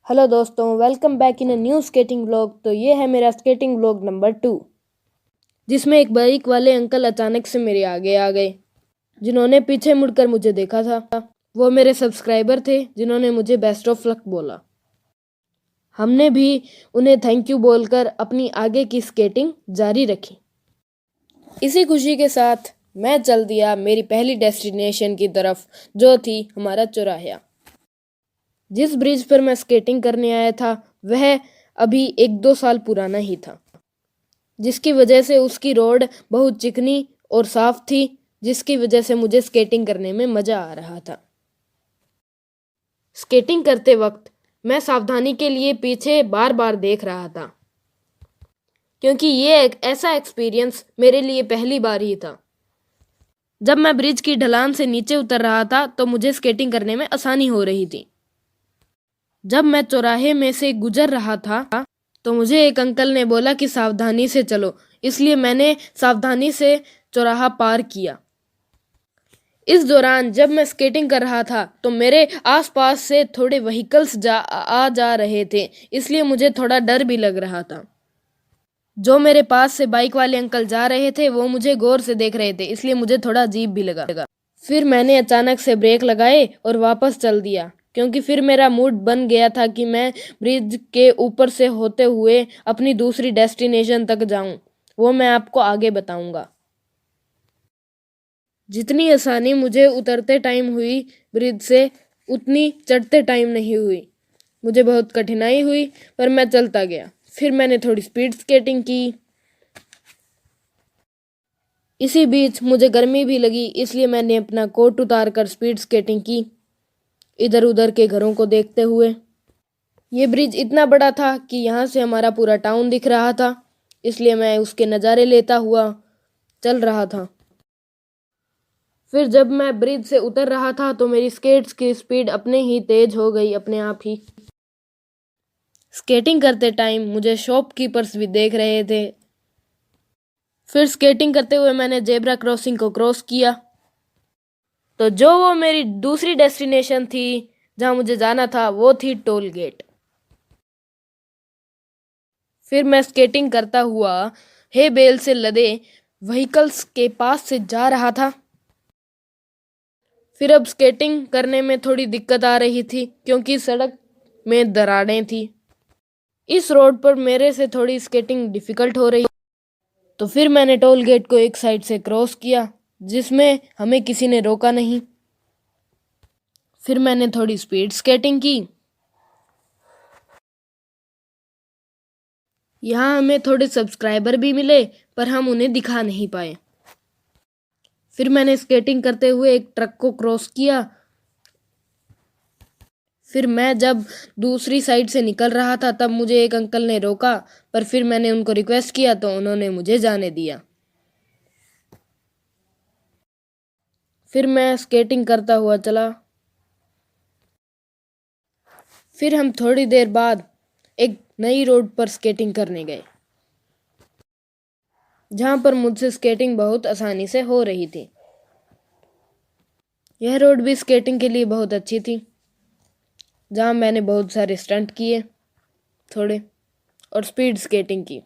Hello दोस्तों, welcome back in a new skating vlog. तो ये है मेरा स्केटिंग व्लॉग नंबर 2, जिसमें एक बाइक वाले अंकल अचानक से मेरे आगे आ गए, जिन्होंने पीछे मुड़कर मुझे देखा था। वो मेरे सब्सक्राइबर थे, जिन्होंने मुझे बेस्ट ऑफ लक बोला। हमने भी उन्हें थैंक यू बोलकर अपनी आगे की स्केटिंग जारी रखी। इसी खुशी के साथ मैं चल दिया मेरी पहली डेस्टिनेशन की तरफ, जो थी हमारा चौराहा। जिस ब्रिज पर मैं स्केटिंग करने आया था वह अभी 1-2 साल पुराना ही था, जिसकी वजह से उसकी रोड बहुत चिकनी और साफ थी, जिसकी वजह से मुझे स्केटिंग करने में मजा आ रहा था। स्केटिंग करते वक्त मैं सावधानी के लिए पीछे बार बार देख रहा था, क्योंकि ये एक ऐसा एक्सपीरियंस मेरे लिए पहली बार ही था। जब मैं ब्रिज की ढलान से नीचे उतर रहा था तो मुझे स्केटिंग करने में आसानी हो रही थी। जब मैं चौराहे में से गुजर रहा था तो मुझे एक अंकल ने बोला कि सावधानी से चलो, इसलिए मैंने सावधानी से चौराहा पार किया। इस दौरान जब मैं स्केटिंग कर रहा था तो मेरे आसपास से थोड़े व्हीकल्स आ जा रहे थे, इसलिए मुझे थोड़ा डर भी लग रहा था। जो मेरे पास से बाइक वाले अंकल जा रहे थे वो मुझे गौर से देख रहे थे, इसलिए मुझे थोड़ा अजीब भी लगा। फिर मैंने अचानक से ब्रेक लगाए और वापस चल दिया, क्योंकि फिर मेरा मूड बन गया था कि मैं ब्रिज के ऊपर से होते हुए अपनी दूसरी डेस्टिनेशन तक जाऊं। वो मैं आपको आगे बताऊंगा। जितनी आसानी मुझे उतरते टाइम हुई ब्रिज से, उतनी चढ़ते टाइम नहीं हुई। मुझे बहुत कठिनाई हुई, पर मैं चलता गया। फिर मैंने थोड़ी स्पीड स्केटिंग की। इसी बीच मुझे गर्मी भी लगी, इसलिए मैंने अपना कोट उतार कर स्पीड स्केटिंग की, इधर उधर के घरों को देखते हुए। ये ब्रिज इतना बड़ा था कि यहाँ से हमारा पूरा टाउन दिख रहा था, इसलिए मैं उसके नज़ारे लेता हुआ चल रहा था। फिर जब मैं ब्रिज से उतर रहा था तो मेरी स्केट्स की स्पीड अपने ही तेज हो गई, अपने आप ही। स्केटिंग करते टाइम मुझे शॉपकीपर्स भी देख रहे थे। फिर स्केटिंग करते हुए मैंने जेब्रा क्रॉसिंग को क्रॉस किया, तो जो वो मेरी दूसरी डेस्टिनेशन थी जहां मुझे जाना था, वो थी टोल गेट। फिर मैं स्केटिंग करता हुआ हे बेल से लदे व्हीकल्स के पास से जा रहा था। फिर अब स्केटिंग करने में थोड़ी दिक्कत आ रही थी, क्योंकि सड़क में दरारें थी। इस रोड पर मेरे से थोड़ी स्केटिंग डिफिकल्ट हो रही। तो फिर मैंने टोल गेट को एक साइड से क्रॉस किया, जिसमें हमें किसी ने रोका नहीं। फिर मैंने थोड़ी स्पीड स्केटिंग की। यहाँ हमें थोड़े सब्सक्राइबर भी मिले, पर हम उन्हें दिखा नहीं पाए। फिर मैंने स्केटिंग करते हुए एक ट्रक को क्रॉस किया। फिर मैं जब दूसरी साइड से निकल रहा था तब मुझे एक अंकल ने रोका, पर फिर मैंने उनको रिक्वेस्ट किया तो उन्होंने मुझे जाने दिया। फिर मैं स्केटिंग करता हुआ चला। फिर हम थोड़ी देर बाद एक नई रोड पर स्केटिंग करने गए, जहां पर मुझसे स्केटिंग बहुत आसानी से हो रही थी। यह रोड भी स्केटिंग के लिए बहुत अच्छी थी, जहां मैंने बहुत सारे स्टंट किए थोड़े, और स्पीड स्केटिंग की।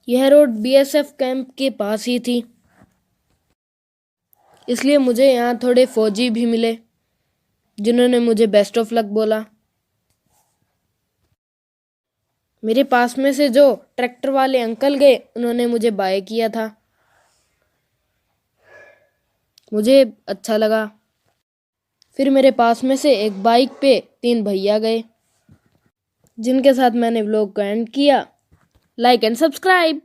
यह रोड बीएसएफ कैंप के पास ही थी, इसलिए मुझे यहाँ थोड़े फौजी भी मिले, जिन्होंने मुझे बेस्ट ऑफ लक बोला। मेरे पास में से जो ट्रैक्टर वाले अंकल गए, उन्होंने मुझे बाय किया था। मुझे अच्छा लगा। फिर मेरे पास में से एक बाइक पे 3 भैया गए, जिनके साथ मैंने व्लॉग को एंड किया। Like and subscribe.